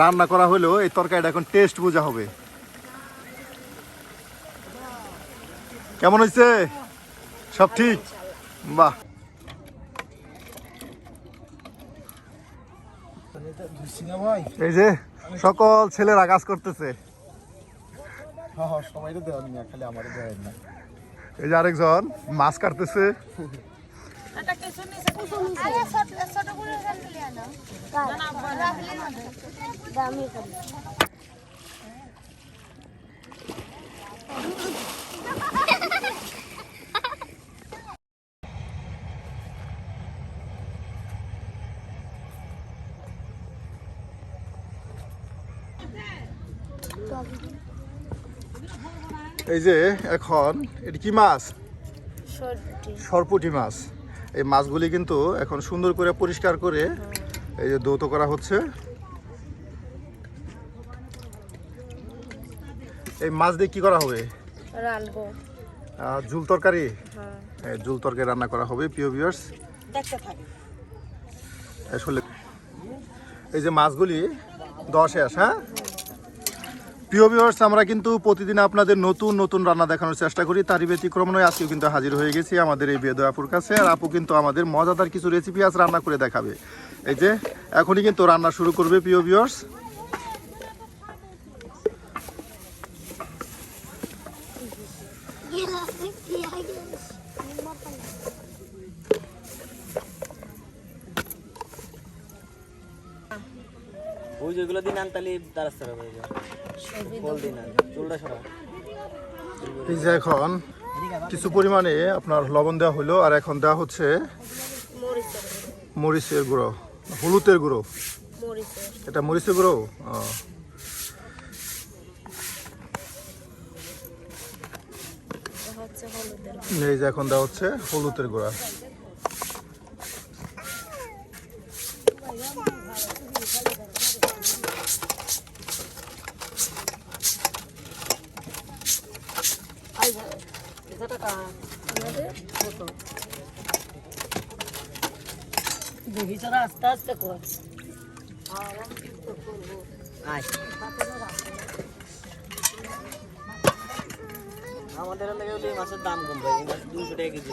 রান্না করা হলো, এই তরকারিটা এখন টেস্ট বোঝা হবে। কেমন হয়েছে? সব ঠিক? বাহ। এই যে সকল ছেলেরা কাজ করতেছে। এই যে আরেকজন মাছ কাটতেছে। এই যে এখন এটি কি মাছ? সরপুঁটি মাছ। এই মাছগুলি কিন্তু এখন সুন্দর করে পরিষ্কার করে এই যে ধৌত করা হচ্ছে। এই মাছ দিয়ে কি করা হবে? রান্নাবো। ঝুল তরকারি। ঝুল তরকারি রান্না করা হবে প্রিয় ভিউয়ার্স। আসলে এই যে মাছগুলি 10 শেষ। হ্যাঁ প্রিয় ভিউয়ার্স, আমরা কিন্তু প্রতিদিন আপনাদের নতুন নতুন রান্না দেখানোর চেষ্টা করি, তারই ব্যতিক্রম নয়। আজকেও কিন্তু হাজির হয়ে গেছি আমাদের এই বেদয় আপুর কাছে। আর আপু কিন্তু আমাদের মজাদার কিছু রেসিপি আজ রান্না করে দেখাবে। এই যে এখনই কিন্তু রান্না শুরু করবে প্রিয় ভিউয়ার্স। ওই যেগুলো দিন আনতালি দারাস্তা হয়ে যায় বল দিন চুলটা সরা। এই যে এখন কিছু পরিমাণে আপনার লবণ দেওয়া হলো, আর এখন দেওয়া হচ্ছে মরিচের গুঁড়ো, হলুদের গুঁড়ো। এটা মরিচের গুঁড়ো। এই যে এখন দেওয়া হচ্ছে হলুদের গুঁড়া। আস্তে আস্তে কর। আমাদের লেগে মাছের দাম কম ভাই, মাছ 200 টাকা কেজি।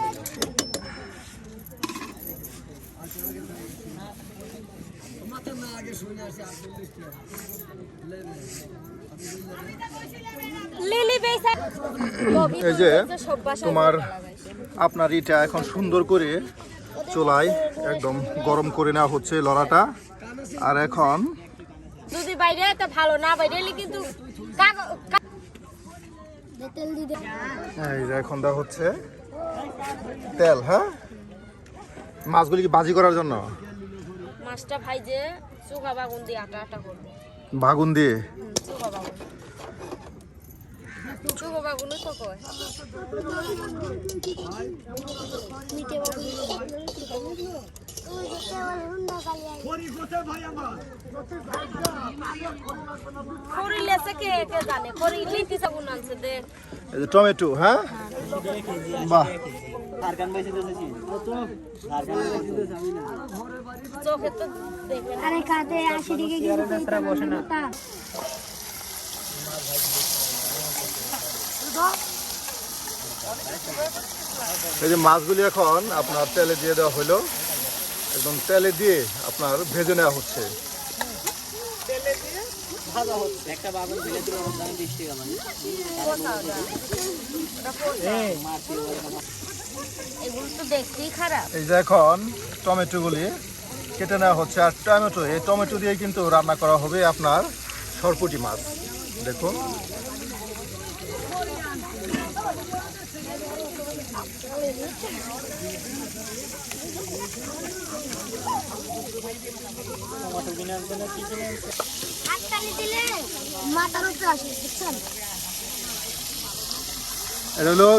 এই যে তোমার আপনার এটা এখন সুন্দর করে চুলায় একদম গরম করে নেওয়া হচ্ছে লড়াটা। আর এখন যদি বাইরে তো ভালো না বাইরে কিন্তু এই যে এখন দেওয়া হচ্ছে তেল। হ্যাঁ মাছগুলি কি ভাজি করার জন্য? মাছটা ভাইজে চুকা বাগুন দিয়ে আটা আটা করবে। বাগুন দিয়ে? চুকা বাগুন, চুকা বাগুনই তো কয়। টমেটো। হ্যাঁ বাহ। এই যে মাছগুলি এখন আপনার তেলে দিয়ে দেওয়া হলো, একদম তেলে দিয়ে আপনার ভেজে নেওয়া হচ্ছে। এই যে এখন টমেটোগুলি কেটে নেওয়া হচ্ছে, আর টমেটো, এই টমেটো দিয়ে কিন্তু রান্না করা হবে আপনার সরপুঁটি মাছ। দেখুন এটা হলো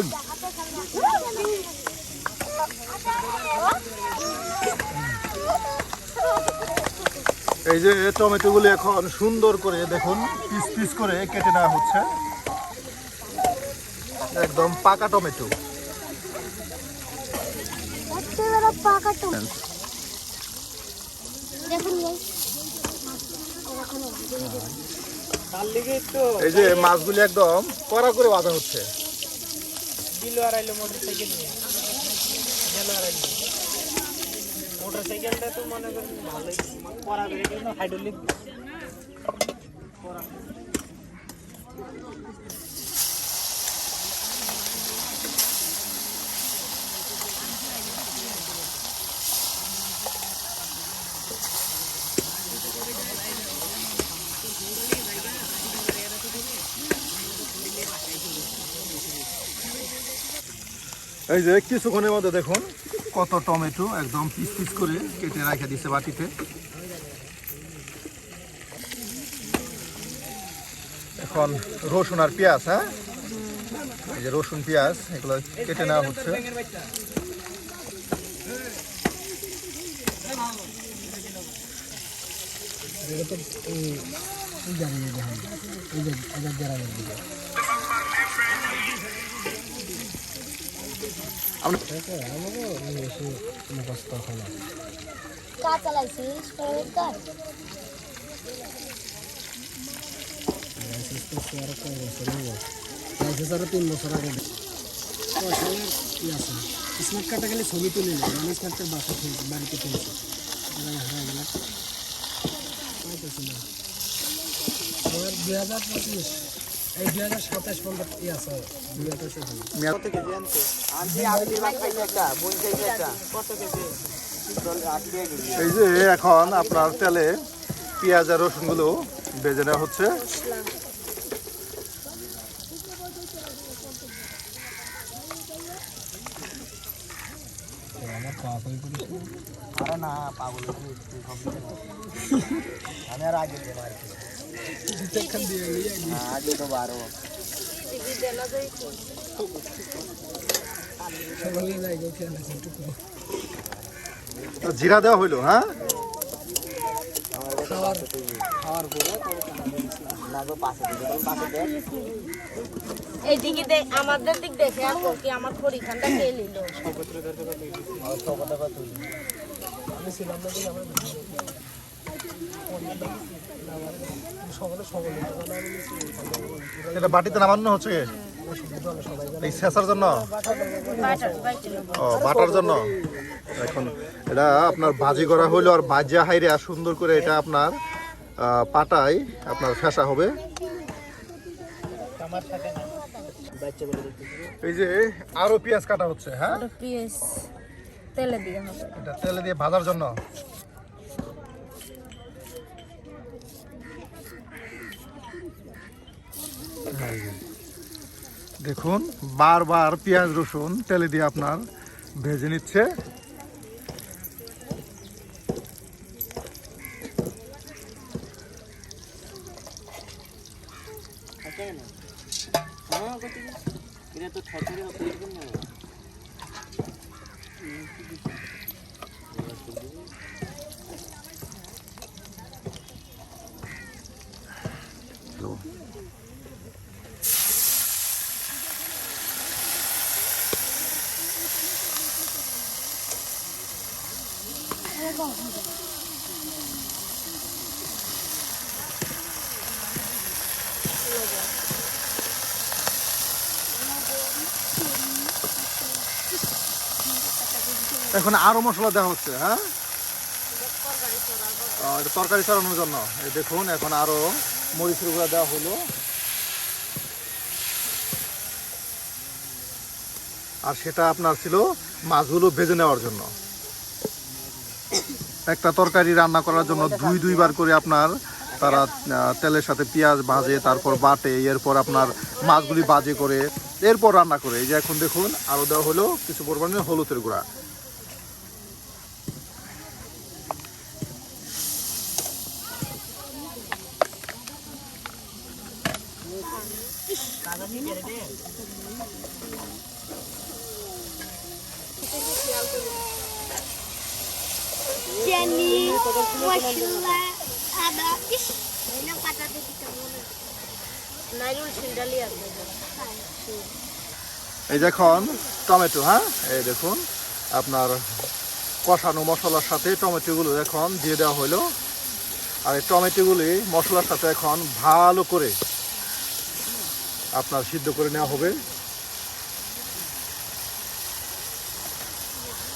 এই যে টমেটোগুলি এখন সুন্দর করে দেখুন পিস পিস করে কেটে নেওয়া হচ্ছে। একদম পাকা টমেটো। পাকা টমেটো দেখুন guys। তার লিগে একটু এই যে মাছগুলি একদম কড়া করে ভাজা হচ্ছে। দিল আর আইলো মোটরসাইকেল নিয়ে গেল আর আইলো মোটরসাইকেলটা তো মনে করেন ভালোই পড়া বেরিয়ে গেল হাইড্রোলিক এই যে কিছুক্ষণের মধ্যে দেখুন কত টমেটো একদম পিস পিস করে কেটে রেখে দিছে বাটিতে। এখন রসুন আর পেঁয়াজ, হ্যাঁ এই যে রসুন পেঁয়াজ এগুলো কেটে নেওয়া হচ্ছে। কাজ চালাইছিস সরকার স্মার্ট কার্ডটা গেলে ছবি তুলে নেই, আমি স্মার্ট কার্ড বাড়িতে তুলছি হারা গেল 2025 এই 2027 পর্যন্ত কি আছে 2028 কত কেজি আনতে আনছি আজকে ভাত খাইছে একটা বোন খাইছে একটা কত কেজি চল 8 কেজি এই যে এখন আপনার তেলে পেঁয়াজ আর রসুনগুলো ভেজে নেওয়া হচ্ছে। আরে না পাগল আমি আর আগে দিয়ে মারছি আগে তো 12 টিভি দেনা যাই তো সকালে যাই গো খেয়ে নাছি একটু তো জিরা দেওয়া হইলো, হ্যাঁ খাওয়ার পরে না গো পাশে দেখ এইদিকে দেখ আমাদের দিক দেখে আর কি আমার পরীক্ষাটা কে নিল আমি ছিলাম না দেখে আমার সকালে এটা বাটিতে নামানো হচ্ছে এই শেষার জন্য, ও বাটার জন্য। এখন এটা আপনার ভাজি করা হইলো আর ভাজা হাইরে আর সুন্দর করে এটা আপনার পাটায় আপনার ফেসা হবে। আমার থাকে না বাচ্চা বলে দেখতেছি এই যে আরো পেঁয়াজ কাটা হচ্ছে, হ্যাঁ পিএস তেলে দিয়ে হবে এটা তেলে দিয়ে ভাজার জন্য। দেখুন বারবার পেঁয়াজ রসুন তেলে দিয়ে আপনার ভেজে নিচ্ছে। থাকে না হ্যাঁ কত এটা তো ছড়ছড়ে হবে এরকম না এখন আরো মশলা দেওয়া হচ্ছে, হ্যাঁ এটা তরকারি চড়ানোর জন্য। এই দেখুন এখন আরো মরিচের গুঁড়া দেওয়া হলো আর সেটা আপনার ছিল মাছগুলো ভেজে নেওয়ার জন্য। একটা তরকারি রান্না করার জন্য দুইবার করে আপনার তারা তেলের সাথে পেঁয়াজ ভাজে, তারপর বাটে, এরপর আপনার মাছগুলি ভাজে করে এরপর রান্না করে। এই যে এখন দেখুন আরও দেওয়া হলো কিছু পরিমাণে হলুদের গুঁড়া। চিনি মশলা আদা না পাতা দিতে মনে নাইরুল সিন্ডালি আছে এই দেখুন টমেটো, হ্যাঁ এই দেখুন আপনার কষানো মশলার সাথে টমেটোগুলো এখন দিয়ে দেওয়া হলো। আর এই টমেটোগুলি মশলার সাথে এখন ভালো করে আপনার সিদ্ধ করে নেওয়া হবে।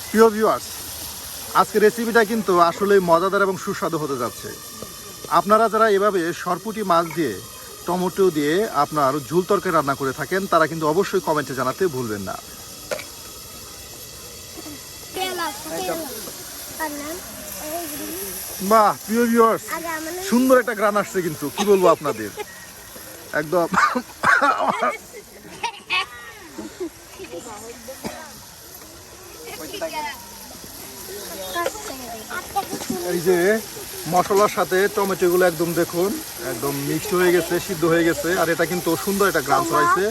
প্রিয় ভিউয়ার্স, আজকের রেসিপিটা কিন্তু আসলে মজাদার এবং সুস্বাদু হতে যাচ্ছে। আপনারা যারা এভাবে সরপুঁটি মাছ দিয়ে টমেটো দিয়ে আপনার ঝুল তরকারি রান্না করে থাকেন তারা কিন্তু অবশ্যই কমেন্টে জানাতে ভুলবেন না। বাহ প্রিয় ভিউয়ার্স, সুন্দর একটা গ্রান আসছে কিন্তু কি বলবো আপনাদের, একদম এই যে মশলার সাথে টমেটোগুলো একদম দেখুন একদম মিক্সড হয়ে গেছে, সিদ্ধ হয়ে গেছে। আর এটা কিন্তু সুন্দর একটা গ্রান ছড়াইছে।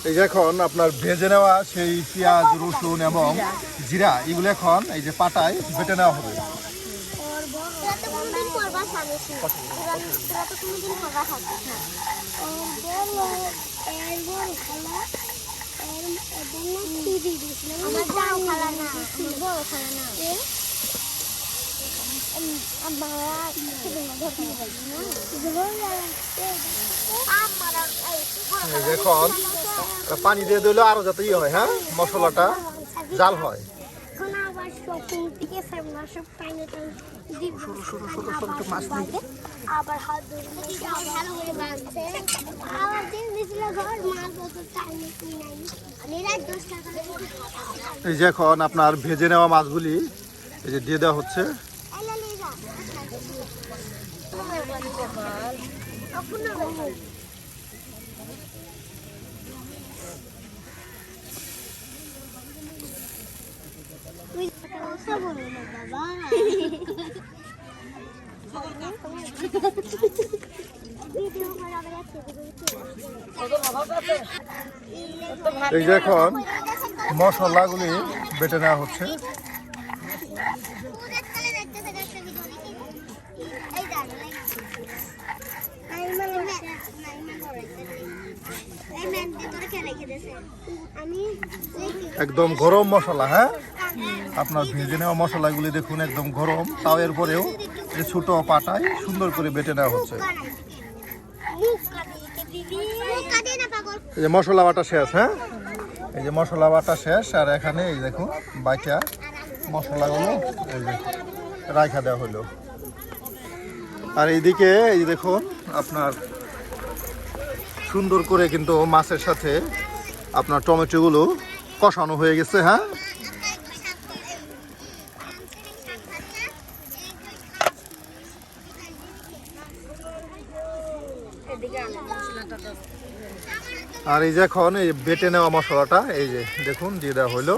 এই যে এখন আপনার ভেজে নেওয়া সেই পেঁয়াজ রসুন এবং জিরা এগুলো এখন এই যে পাটায় বেটে নেওয়া হবে। এখন পানি দিয়ে দিলে আরো যাতে ইয়ে হয়, হ্যাঁ মশলাটা জাল হয়। এই যে এখন আপনার ভেজে নেওয়া মাছগুলি এই যে দিয়ে দেওয়া হচ্ছে। এই যে এখন মশলাগুলি বেটে নেওয়া হচ্ছে। একদম গরম মশলা, হ্যাঁ আপনার ভেজে নেওয়া মশলাগুলি দেখুন একদম গরম, তাও এরপরেও এই ছোট পাটায় সুন্দর করে বেটে নেওয়া হচ্ছে। এই যে মশলা বাটা শেষ, হ্যাঁ এই যে মশলা বাটা শেষ। আর এখানে এই দেখুন বাইটা মশলাগুলো এই যে রাইখা দেওয়া হলো। আর এইদিকে এই যে দেখুন আপনার সুন্দর করে কিন্তু মাছের সাথে আপনার টমেটোগুলো কষানো হয়ে গেছে, হ্যাঁ আর এই যে এখন এই বেটে নেওয়া মশলাটা এই যে দেখুন দিয়ে দেওয়া হলো।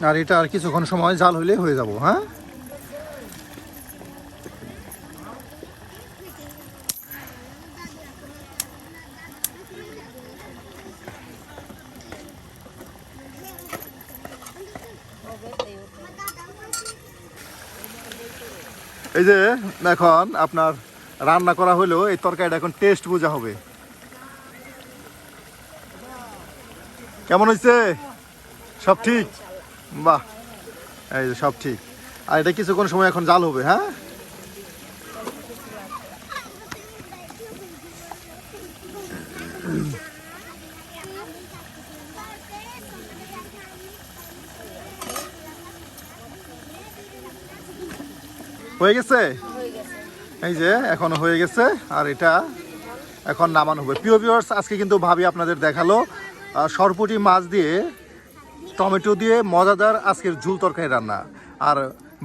আর এটা আর কিছুক্ষণ সময় জাল হইলে হয়ে যাব, হ্যাঁ এই যে এখন আপনার রান্না করা হলো, এই তরকারিটা এখন টেস্ট বোঝা হবে। কেমন হয়েছে? সব ঠিক? বাহ, এই যে সব ঠিক। আর এটা কিছুক্ষণ সময় এখন জাল হবে, হ্যাঁ হয়ে গেছে। এই যে এখন হয়ে গেছে আর এটা এখন নামানো হবে। প্রিয় ভিউয়ার্স, আজকে কিন্তু ভাবি আপনাদের দেখালো সরপুঁটি মাছ দিয়ে টমেটো দিয়ে মজাদার আজকের ঝুল তরকারি রান্না। আর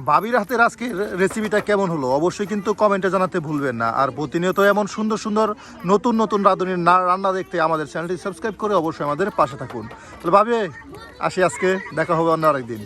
বাবির হাতের আজকের রেসিপিটা কেমন হলো অবশ্যই কিন্তু কমেন্টে জানাতে ভুলবেন না। আর প্রতিনিয়ত এমন সুন্দর সুন্দর নতুন নতুন রাঁধুনির রান্না দেখতে আমাদের চ্যানেলটি সাবস্ক্রাইব করে অবশ্যই আমাদের পাশে থাকুন। তাহলে ভাবি আসি, আজকে দেখা হবে অন্য আরেকদিন।